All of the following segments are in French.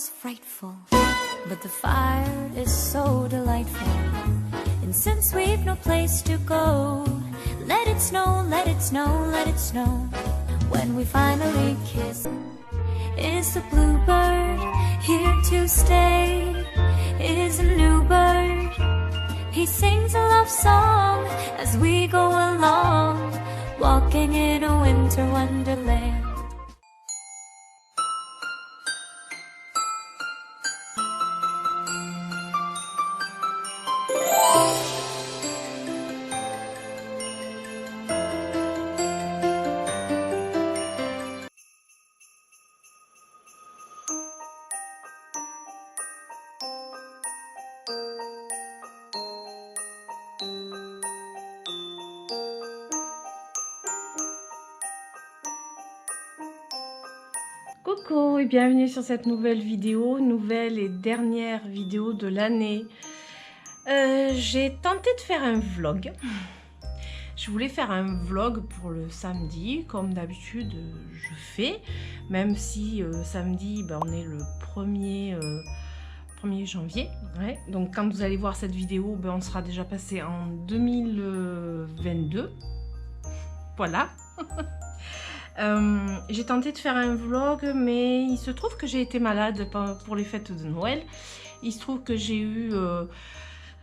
is frightful, but the fire is so delightful. And since we've no place to go, let it snow, let it snow, let it snow. When we finally kiss, is the bluebird here to stay? Is a new bird, he sings a love song as we go along, walking in a winter wonderland. Coucou et bienvenue sur cette nouvelle vidéo, nouvelle et dernière vidéo de l'année. J'ai tenté de faire un vlog. Je voulais faire un vlog pour le samedi, comme d'habitude je fais, même si samedi on est le 1er janvier. Ouais. Donc quand vous allez voir cette vidéo, on sera déjà passé en 2022. Voilà. J'ai tenté de faire un vlog, mais il se trouve que j'ai été malade pour les fêtes de Noël. Il se trouve que j'ai eu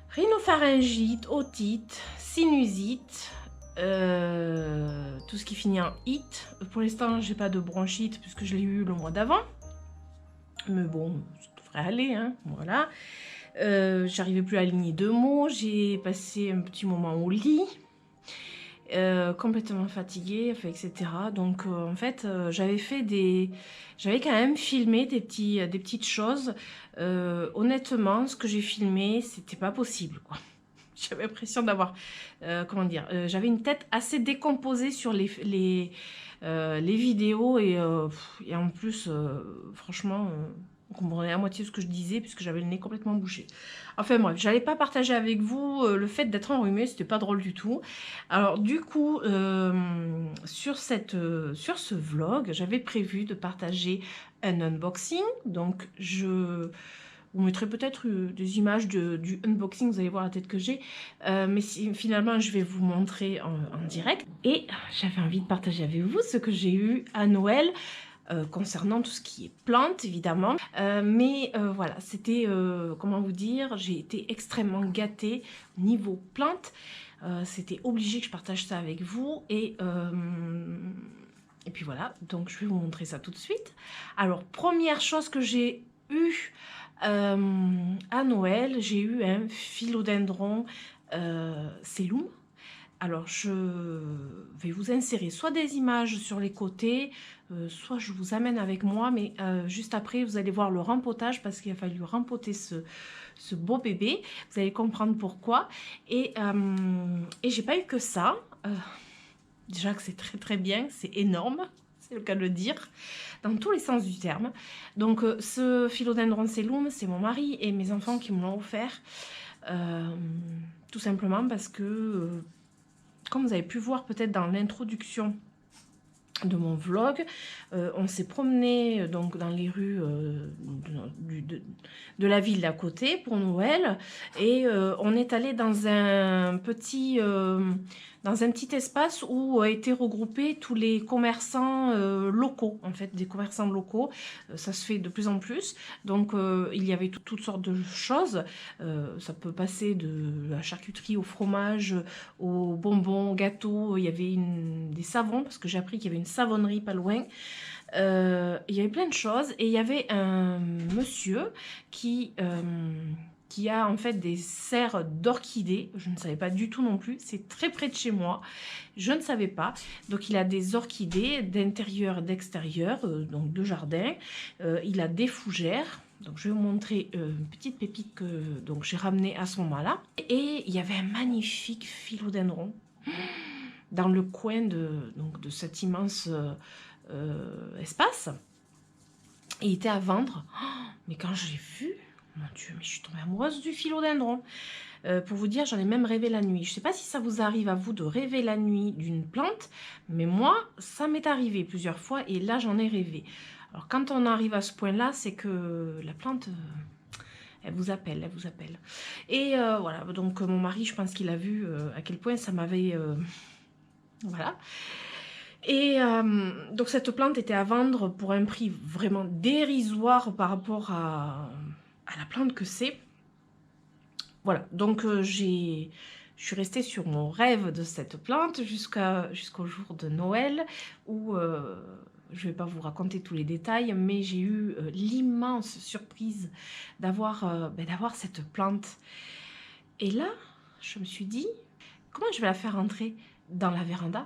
rhinopharyngite, otite, sinusite, tout ce qui finit en ite. Pour l'instant, j'ai pas de bronchite puisque je l'ai eu le mois d'avant. Mais bon, ça devrait aller, hein, voilà. J'arrivais plus à aligner deux mots. J'ai passé un petit moment au lit. Complètement fatiguée, etc. Donc en fait j'avais quand même filmé des petites choses. Honnêtement, ce que j'ai filmé, c'était pas possible, quoi. J'avais l'impression d'avoir comment dire, j'avais une tête assez décomposée sur les vidéos et en plus franchement on comprenait à moitié ce que je disais puisque j'avais le nez complètement bouché. Enfin bref, j'allais pas partager avec vous le fait d'être enrhumée, c'était pas drôle du tout. Alors du coup, sur ce vlog, j'avais prévu de partager un unboxing. Donc je vous mettrai peut-être des images du unboxing, vous allez voir la tête que j'ai. Mais finalement, je vais vous montrer en direct. Et j'avais envie de partager avec vous ce que j'ai eu à Noël. Concernant tout ce qui est plantes évidemment, mais voilà, c'était comment vous dire, j'ai été extrêmement gâtée niveau plantes. C'était obligé que je partage ça avec vous et puis voilà, donc je vais vous montrer ça tout de suite. Alors première chose que j'ai eu à Noël, j'ai eu un philodendron Sellum. Alors je vais vous insérer soit des images sur les côtés, soit je vous amène avec moi, mais juste après vous allez voir le rempotage parce qu'il a fallu rempoter ce beau bébé. Vous allez comprendre pourquoi. Et j'ai pas eu que ça. Déjà que c'est très bien, c'est énorme, c'est le cas de le dire, dans tous les sens du terme. Donc ce philodendron Sellum, c'est mon mari et mes enfants qui me l'ont offert. Tout simplement parce que comme vous avez pu voir peut-être dans l'introduction de mon vlog, on s'est promené donc dans les rues de la ville d'à côté pour Noël et on est allé dans un petit espace où étaient regroupés tous les commerçants locaux, en fait, des commerçants locaux. Ça se fait de plus en plus. Donc, il y avait toutes sortes de choses. Ça peut passer de la charcuterie au fromage, aux bonbons, aux gâteaux. Il y avait des savons, parce que j'ai appris qu'il y avait une savonnerie pas loin. Il y avait plein de choses. Et il y avait un monsieur qui a en fait des serres d'orchidées. Je ne savais pas du tout non plus. C'est très près de chez moi. Je ne savais pas. Donc il a des orchidées d'intérieur et d'extérieur, donc de jardin. Il a des fougères. Donc je vais vous montrer une petite pépite que j'ai ramenée à ce moment-là. Et il y avait un magnifique philodendron dans le coin de cet immense espace. Et il était à vendre. Oh, mais quand je l'ai vu, mon Dieu, mais je suis tombée amoureuse du philodendron. Pour vous dire, j'en ai même rêvé la nuit. Je ne sais pas si ça vous arrive à vous de rêver la nuit d'une plante, mais moi, ça m'est arrivé plusieurs fois et là, j'en ai rêvé. Alors quand on arrive à ce point-là, c'est que la plante, elle vous appelle, elle vous appelle. Et voilà, donc mon mari, je pense qu'il a vu à quel point ça m'avait... voilà. Et donc cette plante était à vendre pour un prix vraiment dérisoire par rapport à la plante que c'est. Voilà, donc je suis restée sur mon rêve de cette plante jusqu'au jour de Noël où, je ne vais pas vous raconter tous les détails, mais j'ai eu l'immense surprise d'avoir cette plante. Et là, je me suis dit, comment je vais la faire rentrer dans la véranda?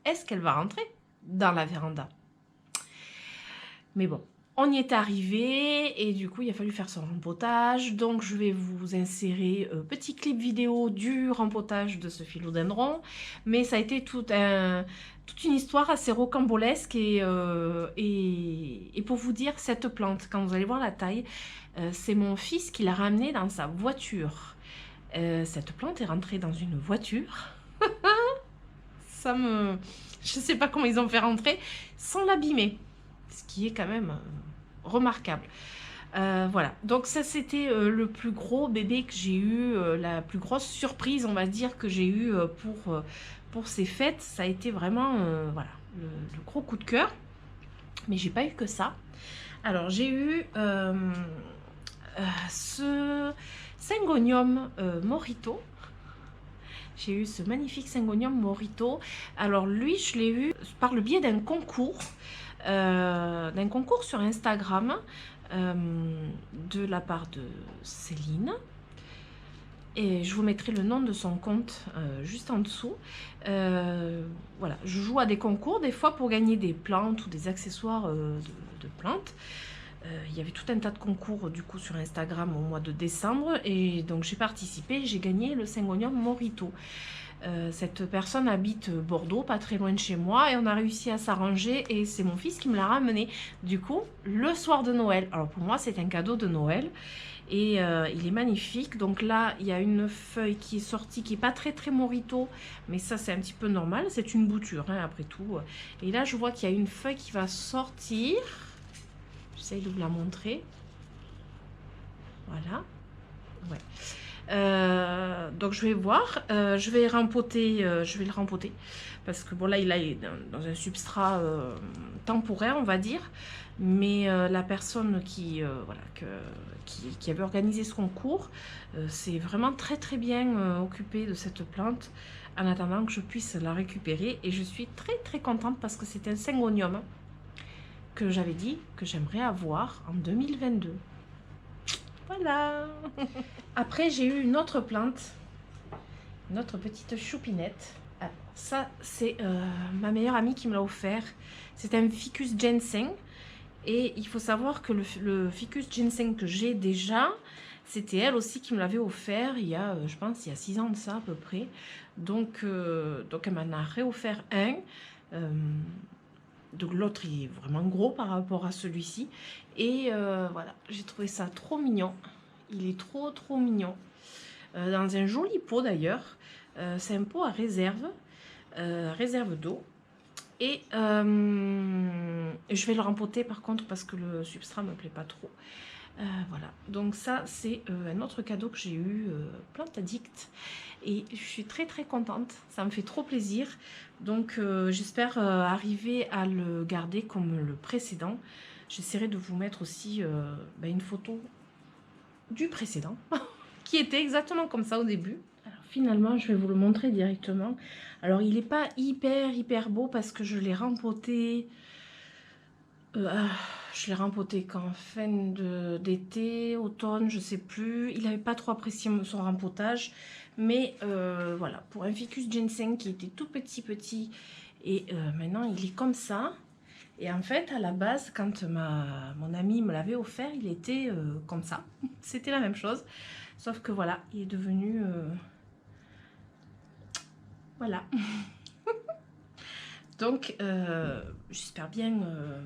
Est-ce qu'elle va rentrer dans la véranda? Mais bon, on y est arrivé et du coup, il a fallu faire son rempotage. Donc, je vais vous insérer un petit clip vidéo du rempotage de ce philodendron. Mais ça a été toute une histoire assez rocambolesque. Et pour vous dire, cette plante, quand vous allez voir la taille, c'est mon fils qui l'a ramenée dans sa voiture. Cette plante est rentrée dans une voiture. Je ne sais pas comment ils ont fait rentrer sans l'abîmer. Ce qui est quand même remarquable. Voilà, donc ça c'était le plus gros bébé que j'ai eu, la plus grosse surprise on va dire que j'ai eu pour ces fêtes. Ça a été vraiment voilà, le gros coup de cœur. Mais j'ai pas eu que ça. Alors j'ai eu ce Syngonium Morito. J'ai eu ce magnifique Syngonium Morito. Alors lui, je l'ai eu par le biais d'un concours sur Instagram de la part de Céline. Et je vous mettrai le nom de son compte juste en dessous. Voilà, je joue à des concours des fois pour gagner des plantes ou des accessoires de plantes. Il y avait tout un tas de concours du coup sur Instagram au mois de décembre et donc j'ai participé, j'ai gagné le Syngonium Morito. Cette personne habite Bordeaux, pas très loin de chez moi, et on a réussi à s'arranger et c'est mon fils qui me l'a ramené du coup le soir de Noël. Alors pour moi c'est un cadeau de Noël et il est magnifique. Donc là il y a une feuille qui est sortie qui est pas très morito, mais ça c'est un petit peu normal, c'est une bouture hein, après tout. Et là je vois qu'il y a une feuille qui va sortir. J'essaye de vous la montrer. Voilà. Ouais. Donc je vais voir. Je vais rempoter. Je vais le rempoter. Parce que bon là il est dans un substrat temporaire on va dire. Mais la personne voilà, qui avait organisé ce concours s'est vraiment très bien occupée de cette plante. En attendant que je puisse la récupérer. Et je suis très contente parce que c'est un Syngonium que j'avais dit que j'aimerais avoir en 2022. Voilà. Après, j'ai eu une autre plante, une autre petite choupinette. Alors, ça, c'est ma meilleure amie qui me l'a offert. C'est un Ficus ginseng. Et il faut savoir que le Ficus ginseng que j'ai déjà, c'était elle aussi qui me l'avait offert il y a, je pense, il y a 6 ans de ça à peu près. Donc elle m'en a réoffert un. Donc l'autre il est vraiment gros par rapport à celui-ci. Et voilà, j'ai trouvé ça trop mignon. Il est trop mignon. Dans un joli pot d'ailleurs. C'est un pot à réserve d'eau. Et je vais le rempoter par contre parce que le substrat me plaît pas trop. Voilà, donc ça c'est un autre cadeau que j'ai eu, Plante Addict. Et je suis très contente, ça me fait trop plaisir. Donc j'espère arriver à le garder comme le précédent. J'essaierai de vous mettre aussi une photo du précédent qui était exactement comme ça au début. Alors finalement je vais vous le montrer directement. Alors il n'est pas hyper beau parce que je l'ai rempoté. Je l'ai rempoté qu'en fin d'été, automne, je sais plus. Il n'avait pas trop apprécié son rempotage. Mais voilà, pour un Ficus ginseng qui était tout petit. Et maintenant, il est comme ça. Et en fait, à la base, quand mon ami me l'avait offert, il était comme ça. C'était la même chose. Sauf que voilà, il est devenu... voilà. Donc, j'espère bien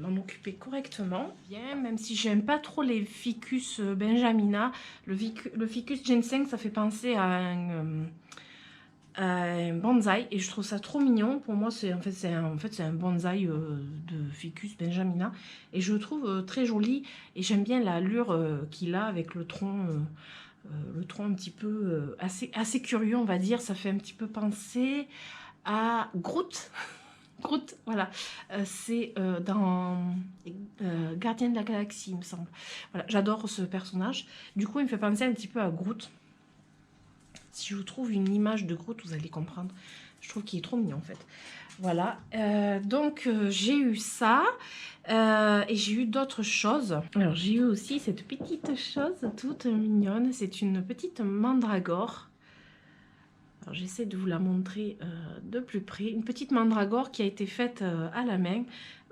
m'en occuper correctement. Bien, même si j'aime pas trop les Ficus benjamina, le Ficus ginseng, ça fait penser à un bonsaï et je trouve ça trop mignon. Pour moi, c'est c'est un bonsaï de Ficus benjamina et je le trouve très joli et j'aime bien l'allure qu'il a avec le tronc un petit peu assez curieux, on va dire. Ça fait un petit peu penser à Groot. Groot, voilà. C'est dans Gardien de la Galaxie, il me semble. Voilà, j'adore ce personnage. Du coup, il me fait penser un petit peu à Groot. Si je vous trouve une image de Groot, vous allez comprendre. Je trouve qu'il est trop mignon, en fait. Voilà. Donc, j'ai eu ça. Et j'ai eu d'autres choses. Alors, j'ai eu aussi cette petite chose toute mignonne. C'est une petite mandragore. Alors, j'essaie de vous la montrer de plus près. Une petite mandragore qui a été faite à la main,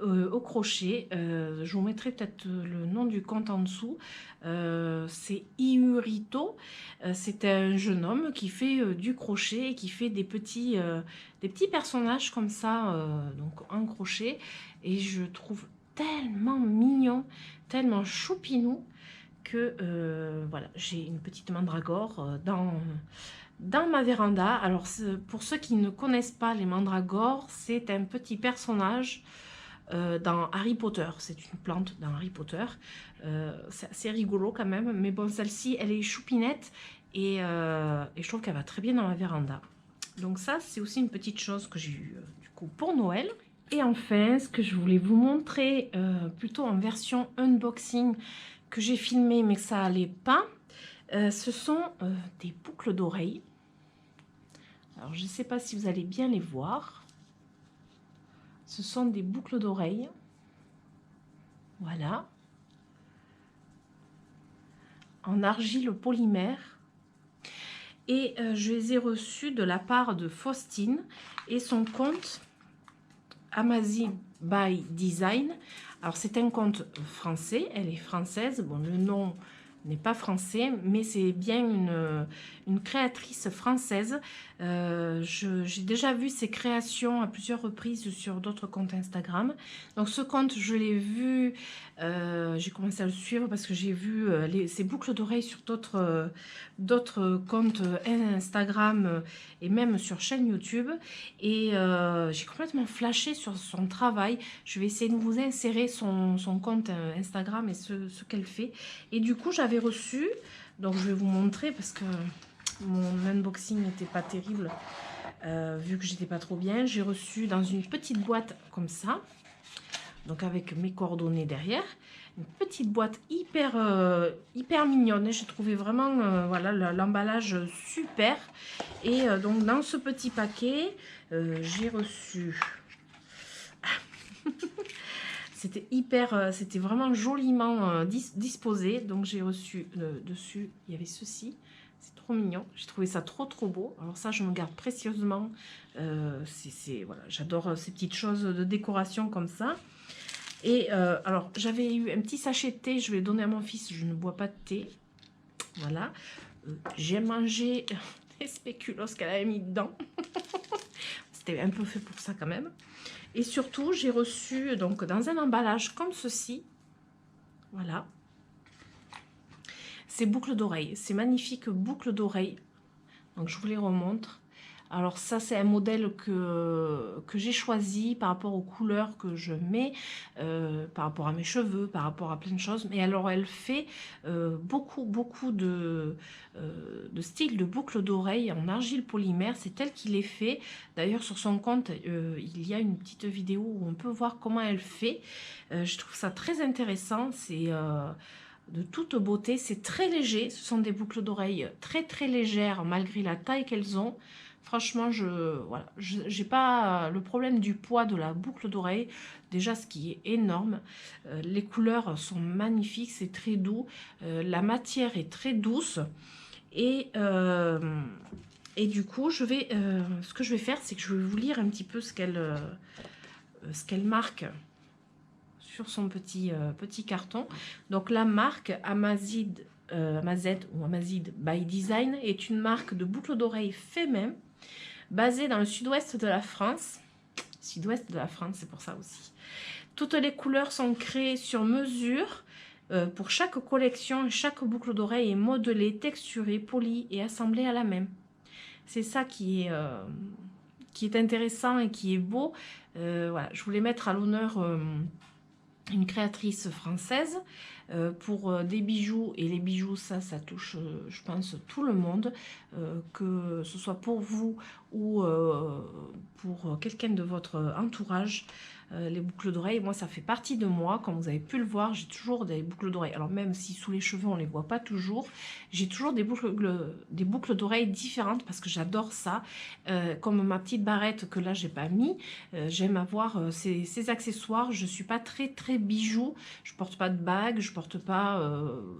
au crochet. Je vous mettrai peut-être le nom du compte en dessous. C'est Iurito. C'est un jeune homme qui fait du crochet et qui fait des petits personnages comme ça, donc en crochet. Et je trouve tellement mignon, tellement choupinou que voilà, j'ai une petite mandragore dans ma véranda. Alors, pour ceux qui ne connaissent pas les mandragores, c'est un petit personnage dans Harry Potter. C'est une plante dans Harry Potter. C'est assez rigolo quand même. Mais bon, celle-ci, elle est choupinette et je trouve qu'elle va très bien dans ma véranda. Donc ça, c'est aussi une petite chose que j'ai eu du coup pour Noël. Et enfin, ce que je voulais vous montrer, plutôt en version unboxing, que j'ai filmé mais que ça allait pas, ce sont des boucles d'oreilles. Alors, je ne sais pas si vous allez bien les voir. Ce sont des boucles d'oreilles. Voilà. En argile polymère. Et je les ai reçues de la part de Faustine et son compte Amazing by Design. Alors, c'est un compte français. Elle est française. Bon, le nom n'est pas français, mais c'est bien une créatrice française. J'ai déjà vu ses créations à plusieurs reprises sur d'autres comptes Instagram. Donc ce compte, je l'ai vu, j'ai commencé à le suivre parce que j'ai vu ses boucles d'oreilles sur d'autres comptes Instagram et même sur chaîne YouTube. Et j'ai complètement flashé sur son travail. Je vais essayer de vous insérer son compte Instagram et ce qu'elle fait. Et du coup, j'avais reçu, donc je vais vous montrer parce que mon unboxing n'était pas terrible, vu que j'étais pas trop bien. J'ai reçu dans une petite boîte comme ça, donc avec mes coordonnées derrière, une petite boîte hyper mignonne. J'ai trouvé vraiment voilà, l'emballage super. Et donc dans ce petit paquet, j'ai reçu c'était vraiment joliment disposé. Donc j'ai reçu dessus, il y avait ceci. C'est trop mignon. J'ai trouvé ça trop beau. Alors ça, je me garde précieusement. Voilà, j'adore ces petites choses de décoration comme ça. Et alors, j'avais eu un petit sachet de thé. Je vais le donner à mon fils. Je ne bois pas de thé. Voilà. J'ai mangé des spéculoos qu'elle avait mis dedans. C'était un peu fait pour ça quand même. Et surtout, j'ai reçu donc dans un emballage comme ceci, voilà, ces boucles d'oreilles, ces magnifiques boucles d'oreilles. Donc je vous les remontre. Alors ça, c'est un modèle que j'ai choisi par rapport aux couleurs que je mets, par rapport à mes cheveux, par rapport à plein de choses. Mais alors, elle fait beaucoup de styles de boucles d'oreilles en argile polymère. C'est elle qui les fait. D'ailleurs, sur son compte, il y a une petite vidéo où on peut voir comment elle fait. Je trouve ça très intéressant. C'est de toute beauté. C'est très léger. Ce sont des boucles d'oreilles très légères malgré la taille qu'elles ont. Franchement, voilà, j'ai pas le problème du poids de la boucle d'oreille, déjà ce qui est énorme. Les couleurs sont magnifiques, c'est très doux. La matière est très douce. Et du coup, ce que je vais faire, c'est que je vais vous lire un petit peu ce qu'elle marque sur son petit carton. Donc la marque Amazed ou Amazed by Design est une marque de boucles d'oreilles fait main, basée dans le sud-ouest de la France. Sud-ouest de la France, c'est pour ça aussi. Toutes les couleurs sont créées sur mesure pour chaque collection. Chaque boucle d'oreille est modelée, texturée, polie et assemblée à la main. c'est ça qui est intéressant et qui est beau. Voilà, je voulais mettre à l'honneur une créatrice française pour des bijoux, et les bijoux, ça touche, je pense, tout le monde, que ce soit pour vous ou pour quelqu'un de votre entourage. Les boucles d'oreilles, moi ça fait partie de moi, comme vous avez pu le voir, j'ai toujours des boucles d'oreilles, alors même si sous les cheveux on les voit pas toujours, j'ai toujours des boucles d'oreilles différentes parce que j'adore ça, comme ma petite barrette que là j'ai pas mis, j'aime avoir ces accessoires. Je suis pas très bijoux, je porte pas de bagues, je porte pas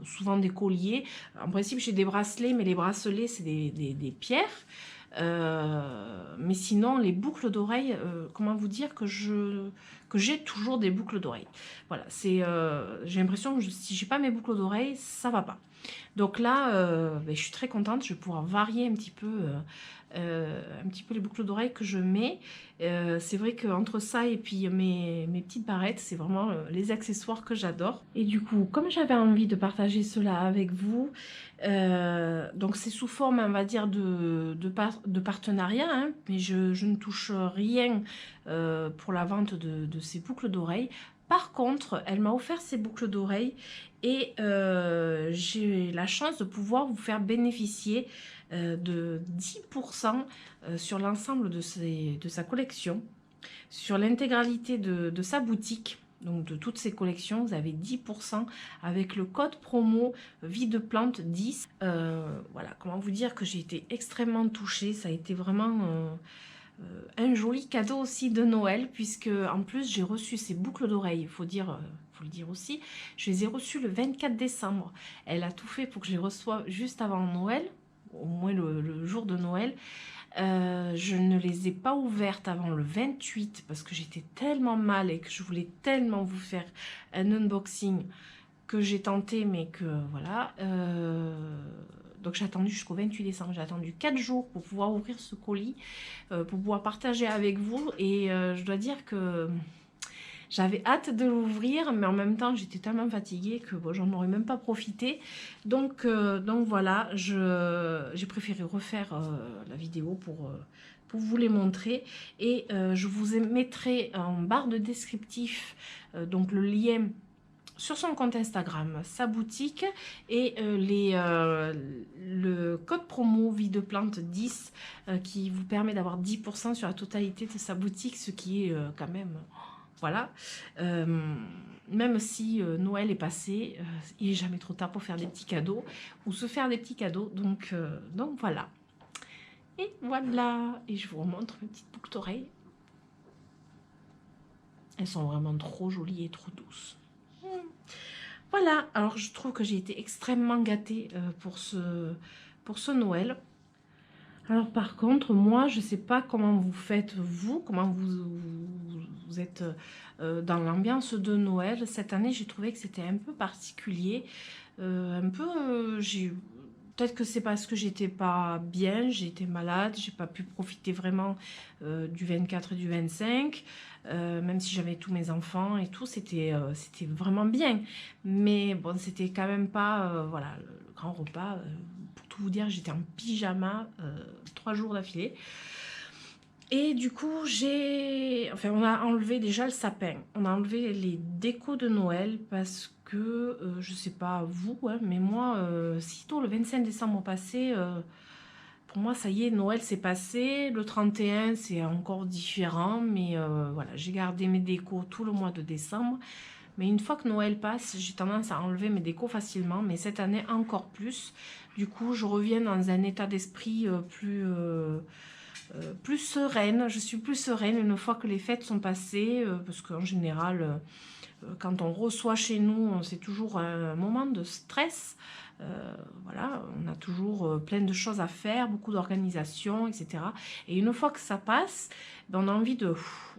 souvent des colliers, en principe j'ai des bracelets, mais les bracelets c'est des pierres. Mais sinon les boucles d'oreilles, comment vous dire que j'ai toujours des boucles d'oreilles. Voilà, c'est j'ai l'impression que si j'ai pas mes boucles d'oreilles, ça va pas. Donc là, ben, je suis très contente, je vais pouvoir varier un petit peu les boucles d'oreilles que je mets. C'est vrai qu'entre ça et puis mes petites barrettes, c'est vraiment les accessoires que j'adore. Et du coup, comme j'avais envie de partager cela avec vous, donc c'est sous forme, on va dire, de partenariat, hein, mais je ne touche rien pour la vente de ces boucles d'oreilles. Par contre, elle m'a offert ces boucles d'oreilles et j'ai la chance de pouvoir vous faire bénéficier de 10% sur l'ensemble de sa collection, sur l'intégralité de sa boutique. Donc de toutes ces collections, vous avez 10% avec le code promo Vie de Plante 10. Voilà, comment vous dire que j'ai été extrêmement touchée. Ça a été vraiment un joli cadeau aussi de Noël, puisque en plus j'ai reçu ces boucles d'oreilles, faut le dire aussi, je les ai reçues le 24 décembre. Elle a tout fait pour que je les reçoive juste avant Noël, au moins le jour de Noël. Je ne les ai pas ouvertes avant le 28 parce que j'étais tellement mal et que je voulais tellement vous faire un unboxing que j'ai tenté, mais que voilà. Donc j'ai attendu jusqu'au 28 décembre, j'ai attendu 4 jours pour pouvoir ouvrir ce colis, pour pouvoir partager avec vous. Et je dois dire que j'avais hâte de l'ouvrir, mais en même temps j'étais tellement fatiguée que bon, j'en aurais même pas profité. Donc voilà, j'ai préféré refaire la vidéo pour vous les montrer. Et je vous mettrai en barre de descriptif donc le lien sur son compte Instagram, sa boutique, et le code promo Vie de Plante 10 qui vous permet d'avoir 10% sur la totalité de sa boutique, ce qui est quand même, voilà, même si Noël est passé, il n'est jamais trop tard pour faire des petits cadeaux ou se faire des petits cadeaux, donc voilà. Et voilà, et je vous remontre mes petites boucles d'oreilles. Elles sont vraiment trop jolies et trop douces. Voilà, alors je trouve que j'ai été extrêmement gâtée pour ce Noël. Alors par contre, moi, je ne sais pas comment vous faites vous, comment vous êtes dans l'ambiance de Noël. Cette année, j'ai trouvé que c'était un peu particulier. Peut-être que c'est parce que j'étais pas bien, j'étais malade, j'ai pas pu profiter vraiment du 24 et du 25. Même si j'avais tous mes enfants et tout, c'était vraiment bien. Mais bon, c'était quand même pas voilà, le grand repas. Pour tout vous dire, j'étais en pyjama 3 jours d'affilée. Et du coup, on a enlevé déjà le sapin. On a enlevé les décos de Noël parce que, je sais pas vous, hein, mais moi, sitôt le 25 décembre passé, pour moi, ça y est, Noël c'est passé. Le 31, c'est encore différent. Mais voilà, j'ai gardé mes décos tout le mois de décembre. Mais une fois que Noël passe, j'ai tendance à enlever mes décos facilement. Mais cette année, encore plus. Du coup, je reviens dans un état d'esprit plus sereine. Je suis plus sereine une fois que les fêtes sont passées. Parce qu'en général, quand on reçoit chez nous, c'est toujours un moment de stress. Voilà, on a toujours plein de choses à faire, beaucoup d'organisation, etc. Et une fois que ça passe, ben on a envie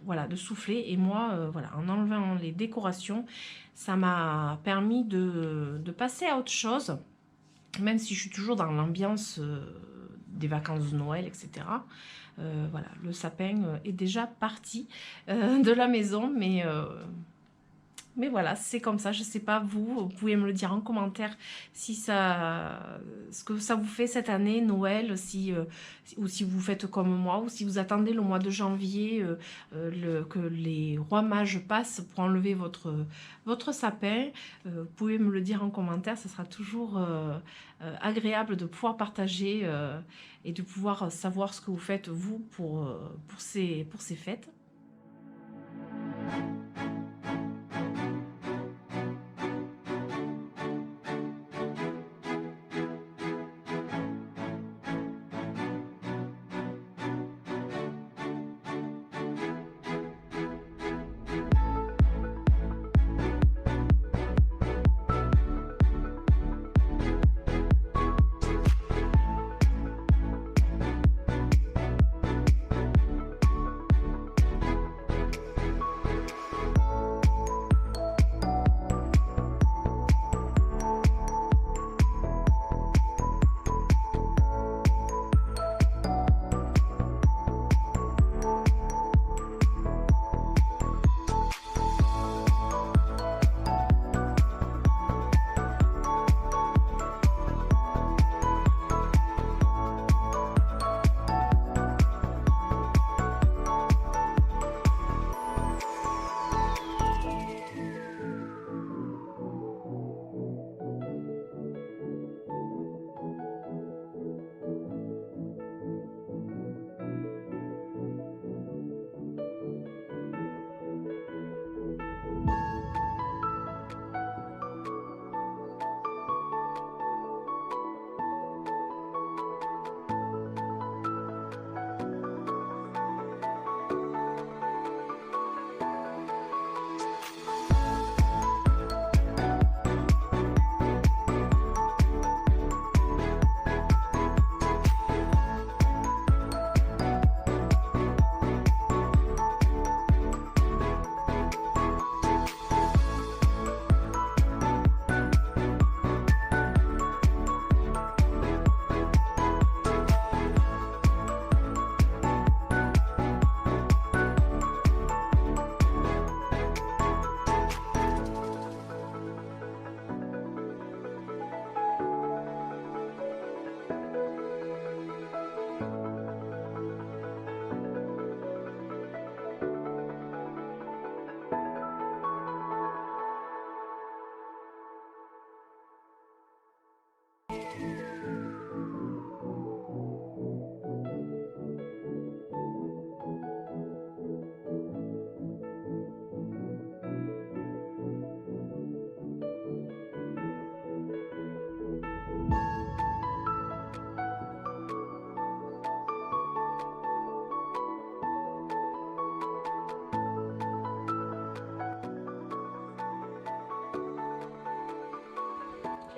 voilà, de souffler. Et moi, voilà, en enlevant les décorations, ça m'a permis de passer à autre chose, même si je suis toujours dans l'ambiance des vacances de Noël, etc. Voilà, le sapin est déjà parti de la maison, mais Mais voilà, c'est comme ça, je sais pas vous pouvez me le dire en commentaire si ça, ce que ça vous fait cette année, Noël, ou si vous faites comme moi, ou si vous attendez le mois de janvier que les rois mages passent pour enlever votre sapin. Vous pouvez me le dire en commentaire, ce sera toujours agréable de pouvoir partager et de pouvoir savoir ce que vous faites vous pour ces fêtes.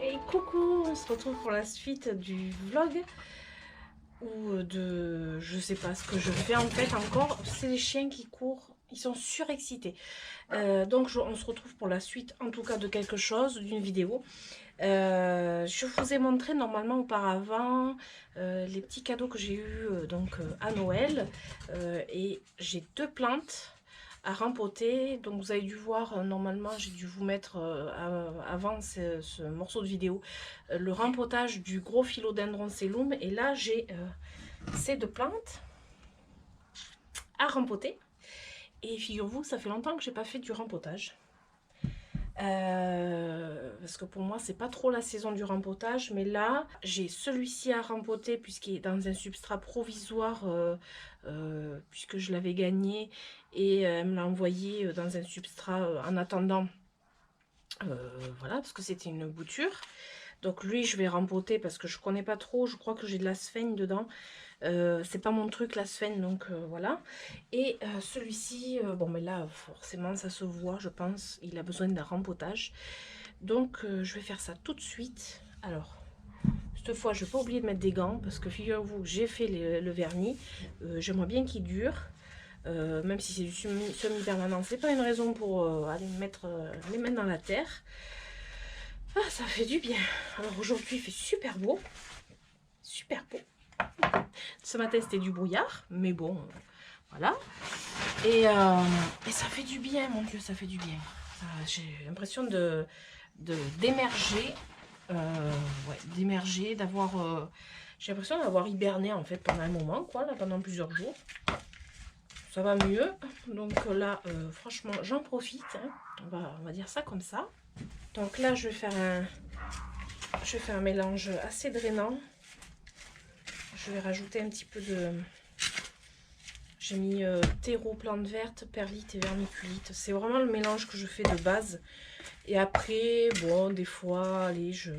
Et coucou, on se retrouve pour la suite du vlog ou de... je sais pas ce que je fais en fait encore, c'est les chiens qui courent, ils sont surexcités. Donc on se retrouve pour la suite en tout cas de quelque chose, d'une vidéo. Je vous ai montré normalement auparavant les petits cadeaux que j'ai eu à Noël et j'ai 2 plantes à rempoter. Donc vous avez dû voir, normalement j'ai dû vous mettre avant ce morceau de vidéo le rempotage du gros philodendron sellum, et là j'ai ces 2 plantes à rempoter. Et figure-vous, ça fait longtemps que j'ai pas fait du rempotage. Parce que pour moi c'est pas trop la saison du rempotage, mais là j'ai celui-ci à rempoter puisqu'il est dans un substrat provisoire, puisque je l'avais gagné et elle me l'a envoyé dans un substrat en attendant, voilà, parce que c'était une bouture. Donc lui je vais rempoter parce que je connais pas trop, je crois que j'ai de la sphène dedans. C'est pas mon truc la sphène, donc voilà. Et celui-ci, bon mais là forcément ça se voit, je pense, il a besoin d'un rempotage. Donc je vais faire ça tout de suite. Alors cette fois je vais pas oublier de mettre des gants parce que figurez-vous que j'ai fait le vernis. J'aimerais bien qu'il dure, même si c'est du semi-permanent, c'est pas une raison pour aller mettre les mains dans la terre. Ah, ça fait du bien. Alors aujourd'hui il fait super beau, super beau. Ce matin c'était du brouillard, mais bon, voilà. Et ça fait du bien, mon Dieu, ça fait du bien. J'ai l'impression d'émerger. Ouais, d'émerger, d'avoir... j'ai l'impression d'avoir hiberné en fait pendant un moment, quoi, là, pendant plusieurs jours. Ça va mieux. Donc là, franchement, j'en profite. Hein. On va dire ça comme ça. Donc là, je vais faire un mélange assez drainant. Je vais rajouter un petit peu de... J'ai mis terreau, plantes vertes, perlite et vermiculite. C'est vraiment le mélange que je fais de base. Et après, bon, des fois, allez, je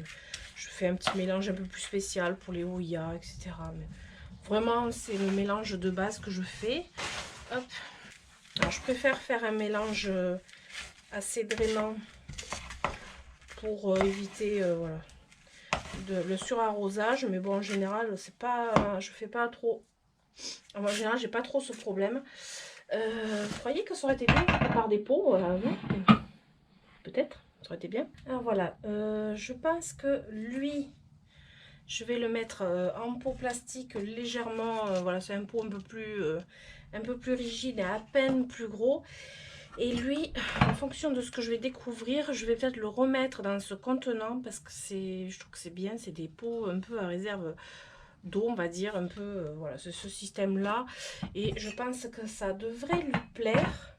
fais un petit mélange un peu plus spécial pour les Oya, etc. Mais vraiment, c'est le mélange de base que je fais. Hop. Alors, je préfère faire un mélange assez drainant pour éviter voilà, le surarrosage. Mais bon, en général, c'est pas, je fais pas trop. En général, j'ai pas trop ce problème. Vous croyez que ça aurait été bien par des pots non peut-être, ça aurait été bien. Alors voilà, je pense que lui, je vais le mettre en pot plastique légèrement. Voilà, c'est un pot un peu plus rigide et à peine plus gros. Et lui, en fonction de ce que je vais découvrir, je vais peut-être le remettre dans ce contenant parce que je trouve que c'est bien. C'est des pots un peu à réserve d'eau, on va dire, un peu, voilà, c'est ce système-là. Et je pense que ça devrait lui plaire.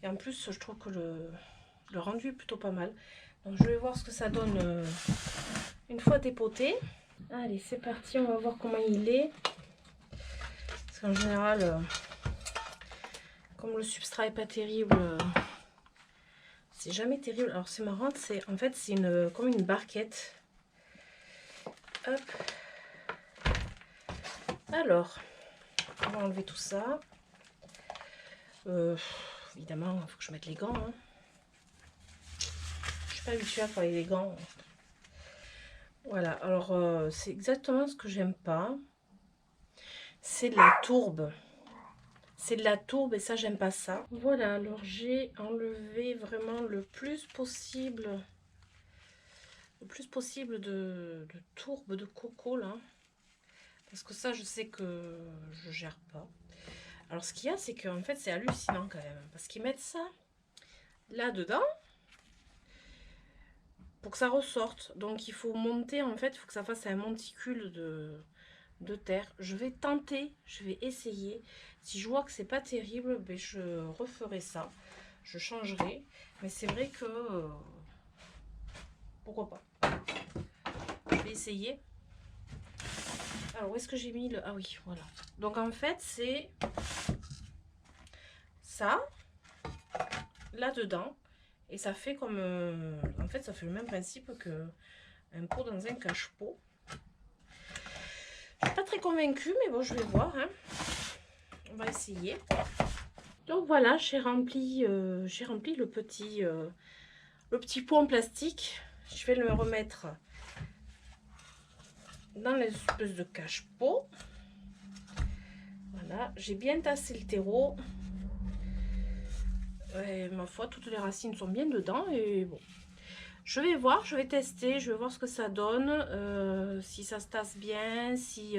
Et en plus, je trouve que le rendu est plutôt pas mal. Donc, je vais voir ce que ça donne une fois dépoté. Allez, c'est parti, on va voir comment il est. Parce qu'en général, comme le substrat est pas terrible, c'est jamais terrible. Alors, c'est marrant, en fait, c'est comme une barquette. Hop. Alors, on va enlever tout ça. Évidemment, il faut que je mette les gants. Hein. Je suis pas habituée à travailler les gants. Voilà, alors c'est exactement ce que j'aime pas. C'est de la tourbe. C'est de la tourbe et ça, j'aime pas ça. Voilà, alors j'ai enlevé vraiment le plus possible de tourbe de coco là. Parce que ça, je sais que je gère pas. Alors, ce qu'il y a, c'est qu'en fait, c'est hallucinant quand même. Parce qu'ils mettent ça là-dedans pour que ça ressorte. Donc, il faut monter, en fait, il faut que ça fasse un monticule de terre. Je vais tenter, je vais essayer. Si je vois que c'est pas terrible, ben, je referai ça. Je changerai. Mais c'est vrai que... pourquoi pas. Je vais essayer. Alors, où est-ce que j'ai mis le... Ah oui, voilà. Donc, en fait, c'est ça, là-dedans. Et ça fait comme... en fait, ça fait le même principe que un pot dans un cache-pot. Je suis pas très convaincue, mais bon, je vais voir. Hein. On va essayer. Donc, voilà, j'ai rempli le petit pot en plastique. Je vais le remettre dans l'espèce de cache-pot. Voilà, j'ai bien tassé le terreau. Et, ma foi, toutes les racines sont bien dedans. Et bon, je vais voir, je vais tester, je vais voir ce que ça donne. Si ça se tasse bien, si...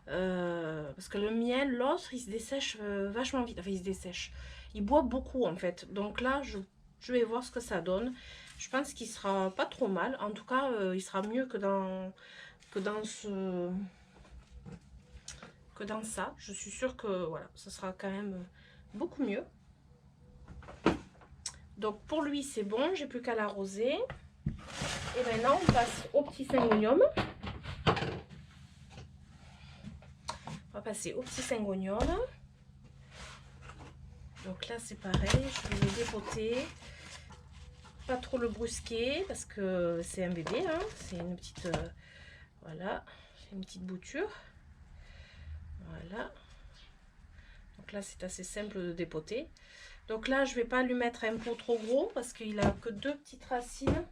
parce que le miel, l'autre, il se dessèche vachement vite. Enfin, il se dessèche. Il boit beaucoup, en fait. Donc là, je vais voir ce que ça donne. Je pense qu'il sera pas trop mal. En tout cas, il sera mieux que dans ça. Je suis sûre que voilà, ça sera quand même beaucoup mieux. Donc pour lui c'est bon, j'ai plus qu'à l'arroser. Et maintenant on passe au petit syngonium. On va passer au petit syngonium. Donc là c'est pareil, je vais le dépoter. Pas trop le brusquer parce que c'est un bébé, hein. C'est une petite voilà, c'est une petite bouture. Voilà. Donc là c'est assez simple de dépoter. Donc là je vais pas lui mettre un pot trop gros parce qu'il a que 2 petites racines.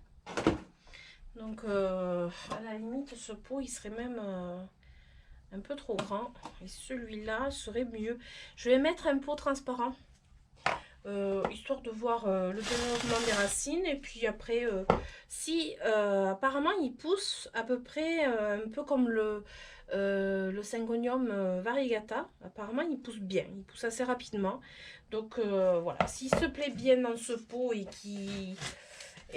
Donc à la limite ce pot il serait même un peu trop grand. Et celui-là serait mieux. Je vais mettre un pot transparent. Histoire de voir le développement des racines. Et puis après, si apparemment il pousse à peu près un peu comme le Syngonium variegata, apparemment il pousse bien, il pousse assez rapidement. Donc voilà, s'il se plaît bien dans ce pot et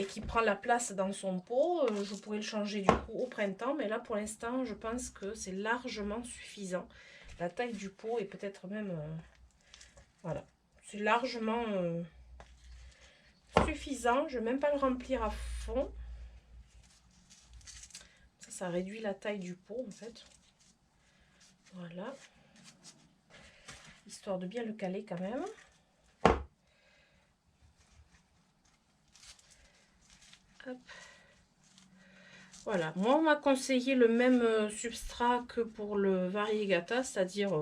qui prend la place dans son pot, je pourrais le changer du coup au printemps. Mais là pour l'instant, je pense que c'est largement suffisant. La taille du pot est peut-être même... voilà, c'est largement suffisant. Je ne vais même pas le remplir à fond. Ça réduit la taille du pot en fait. Voilà. Histoire de bien le caler quand même. Hop. Voilà, moi on m'a conseillé le même substrat que pour le variegata, c'est-à-dire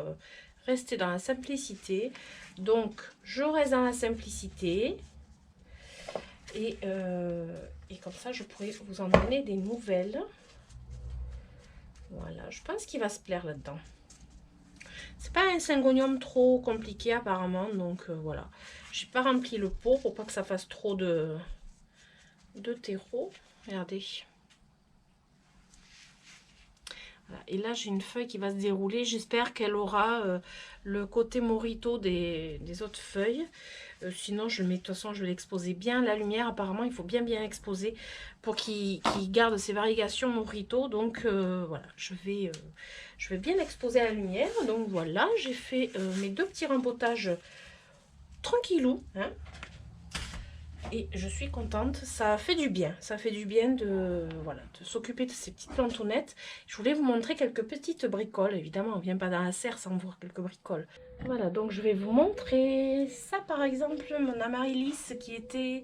rester dans la simplicité. Donc je reste dans la simplicité et comme ça je pourrais vous en donner des nouvelles. Voilà, je pense qu'il va se plaire là-dedans. C'est pas un Syngonium trop compliqué apparemment, donc voilà. J'ai pas rempli le pot pour pas que ça fasse trop de terreau. Regardez. Voilà. Et là j'ai une feuille qui va se dérouler. J'espère qu'elle aura le côté morito des autres feuilles. Sinon je le mets, de toute façon je vais l'exposer bien. La lumière apparemment il faut bien exposer pour qu'il garde ses variations morito. Donc voilà, je vais bien l'exposer à la lumière. Donc voilà, j'ai fait mes 2 petits rempotages tranquillou, hein. Et je suis contente, ça fait du bien. Ça fait du bien de s'occuper de ces petites plantonnettes. Je voulais vous montrer quelques petites bricoles. Évidemment, on ne vient pas dans la serre sans voir quelques bricoles. Voilà, donc je vais vous montrer ça par exemple, mon amaryllis qui était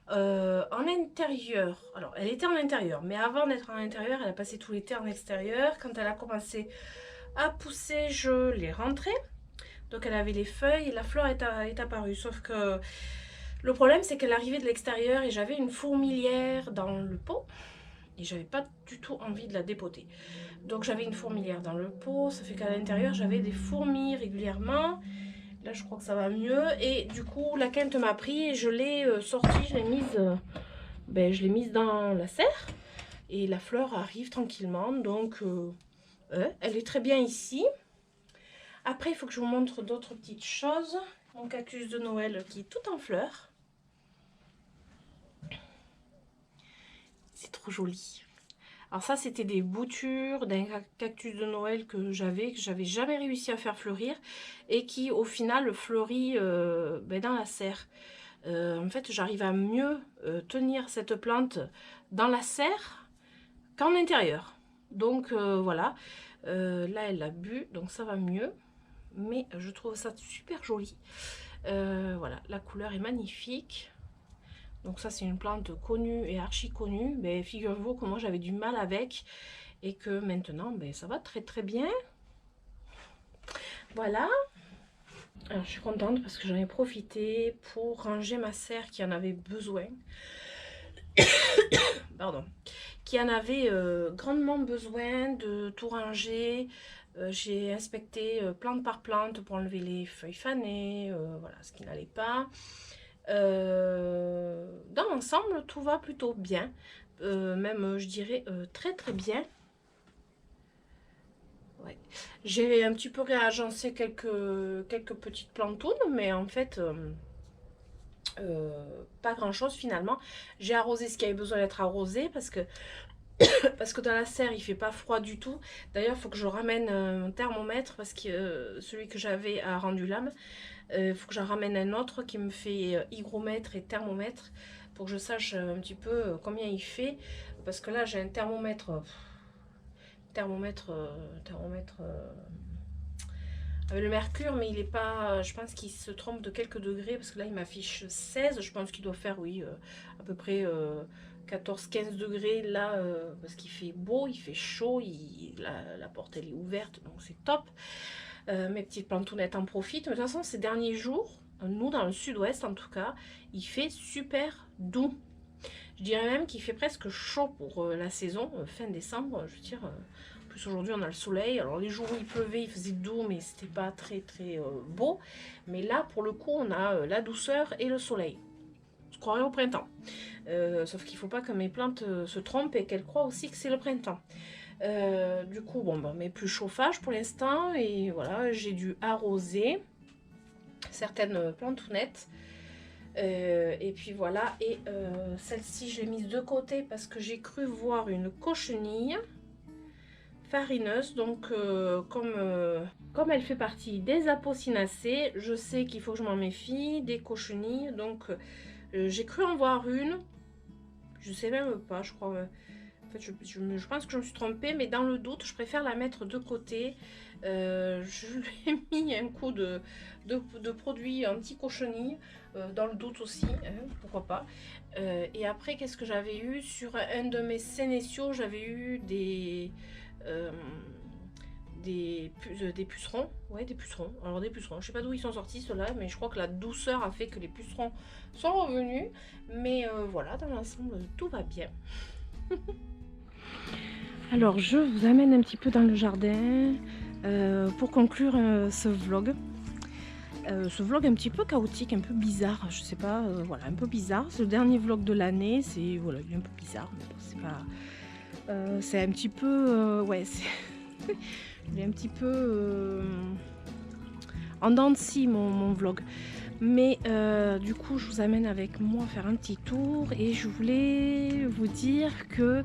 en intérieur. Alors, elle était en intérieur, mais avant d'être en intérieur, elle a passé tout l'été en extérieur. Quand elle a commencé à pousser, je l'ai rentrée. Donc elle avait les feuilles et la fleur est apparue. Sauf que le problème, c'est qu'elle arrivait de l'extérieur et j'avais une fourmilière dans le pot. Et j'avais pas du tout envie de la dépoter. Donc j'avais une fourmilière dans le pot. Ça fait qu'à l'intérieur, j'avais des fourmis régulièrement. Là, je crois que ça va mieux. Et du coup, la quinte m'a pris et je l'ai sortie. Je l'ai mise dans la serre. Et la fleur arrive tranquillement. Donc, elle est très bien ici. Après, il faut que je vous montre d'autres petites choses. Mon cactus de Noël qui est tout en fleurs. C'est trop joli. Alors ça, c'était des boutures d'un cactus de Noël que j'avais jamais réussi à faire fleurir. Et qui, au final, fleurit dans la serre. En fait, j'arrive à mieux tenir cette plante dans la serre qu'en intérieur. Donc, voilà. Là, elle l'a bu, donc ça va mieux. Mais je trouve ça super joli. Voilà, la couleur est magnifique. Donc ça, c'est une plante connue et archi connue. Mais figurez-vous que moi, j'avais du mal avec. Et que maintenant, ça va très très bien. Voilà. Alors, je suis contente parce que j'en ai profité pour ranger ma serre qui en avait besoin. Pardon. Qui en avait grandement besoin de tout ranger. J'ai inspecté plante par plante pour enlever les feuilles fanées, voilà, ce qui n'allait pas. Dans l'ensemble, tout va plutôt bien. Même, je dirais, très très bien. Ouais. J'ai un petit peu réagencé quelques petites plantounes, mais en fait, pas grand chose finalement. J'ai arrosé ce qui avait besoin d'être arrosé parce que dans la serre il fait pas froid du tout. D'ailleurs il faut que je ramène un thermomètre parce que celui que j'avais a rendu l'âme. Il faut que j'en ramène un autre qui me fait hygromètre et thermomètre pour que je sache un petit peu combien il fait, parce que là j'ai un thermomètre avec le mercure, mais il est pas, je pense qu'il se trompe de quelques degrés parce que là il m'affiche 16. Je pense qu'il doit faire, oui, à peu près 14-15 degrés là, parce qu'il fait beau, il fait chaud, la porte elle est ouverte, donc c'est top. Mes petites plantounettes en profitent. Mais de toute façon, ces derniers jours, nous dans le sud-ouest en tout cas, il fait super doux. Je dirais même qu'il fait presque chaud pour la saison, fin décembre. Je veux dire, en plus aujourd'hui on a le soleil. Alors les jours où il pleuvait, il faisait doux, mais c'était pas très très beau. Mais là, pour le coup, on a la douceur et le soleil. Je croirais au printemps. Sauf qu'il ne faut pas que mes plantes se trompent et qu'elles croient aussi que c'est le printemps. Du coup, bon, bah, mais plus chauffage pour l'instant. Et voilà, j'ai dû arroser certaines plantounettes. Et puis voilà, et celle-ci je l'ai mise de côté parce que j'ai cru voir une cochenille farineuse. Donc comme elle fait partie des apocinacées, je sais qu'il faut que je m'en méfie des cochenilles. Donc j'ai cru en voir une, je sais même pas, je crois. En fait, je pense que je me suis trompée, mais dans le doute, je préfère la mettre de côté. Je lui ai mis un coup de produit anti-cochenille, dans le doute aussi, hein, pourquoi pas. Et après, qu'est-ce que j'avais eu sur un de mes sénéciaux? J'avais eu des pucerons. Ouais, des pucerons. Alors des pucerons, je sais pas d'où ils sont sortis ceux-là, mais je crois que la douceur a fait que les pucerons sont revenus. Mais voilà, dans l'ensemble, tout va bien. Alors, je vous amène un petit peu dans le jardin pour conclure ce vlog. Ce vlog un petit peu chaotique, un peu bizarre, je sais pas, voilà, un peu bizarre. C'est le dernier vlog de l'année, c'est voilà, il est un peu bizarre, mais bon, c'est pas, c'est un petit peu, ouais, c'est, il est un petit peu en dents de scie mon vlog. Mais du coup, je vous amène avec moi faire un petit tour et je voulais vous dire que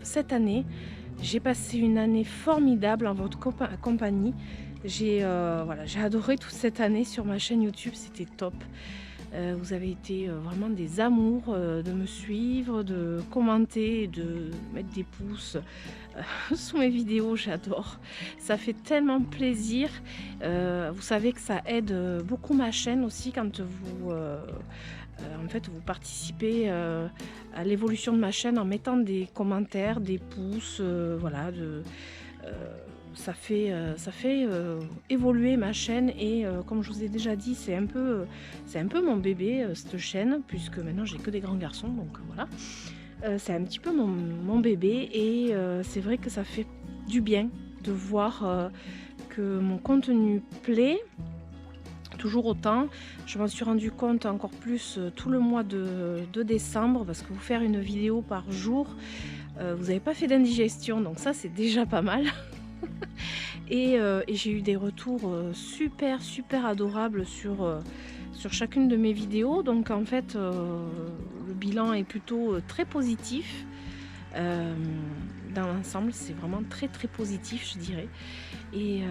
cette année, j'ai passé une année formidable en votre compagnie. J'ai adoré toute cette année sur ma chaîne YouTube, c'était top. Vous avez été vraiment des amours de me suivre, de commenter, de mettre des pouces sous mes vidéos, j'adore. Ça fait tellement plaisir. Vous savez que ça aide beaucoup ma chaîne aussi quand vous, en fait, vous participez à l'évolution de ma chaîne en mettant des commentaires, des pouces, voilà, ça fait évoluer ma chaîne et comme je vous ai déjà dit, c'est un peu mon bébé cette chaîne, puisque maintenant j'ai que des grands garçons, donc voilà. C'est un petit peu mon bébé et c'est vrai que ça fait du bien de voir que mon contenu plaît toujours autant. Je m'en suis rendu compte encore plus tout le mois de décembre, parce que vous faire une vidéo par jour, vous n'avez pas fait d'indigestion, donc ça c'est déjà pas mal. Et j'ai eu des retours super adorables sur chacune de mes vidéos, donc en fait le bilan est plutôt très positif. Dans l'ensemble, c'est vraiment très positif, je dirais. Et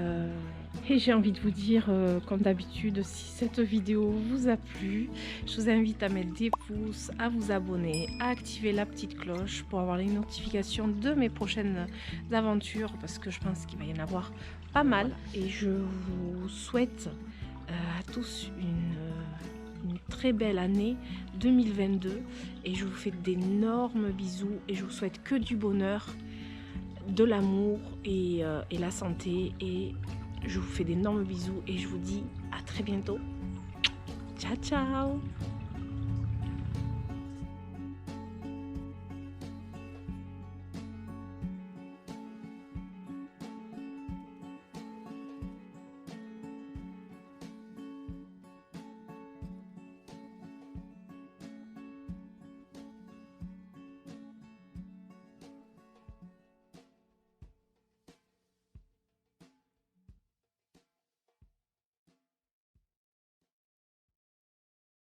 j'ai envie de vous dire, comme d'habitude, si cette vidéo vous a plu, je vous invite à mettre des pouces, à vous abonner, à activer la petite cloche pour avoir les notifications de mes prochaines aventures, parce que je pense qu'il va y en avoir pas mal. Et je vous souhaite à tous une très belle année 2022 et je vous fais d'énormes bisous et je vous souhaite que du bonheur, de l'amour et la santé, et je vous fais d'énormes bisous et je vous dis à très bientôt. Ciao ciao.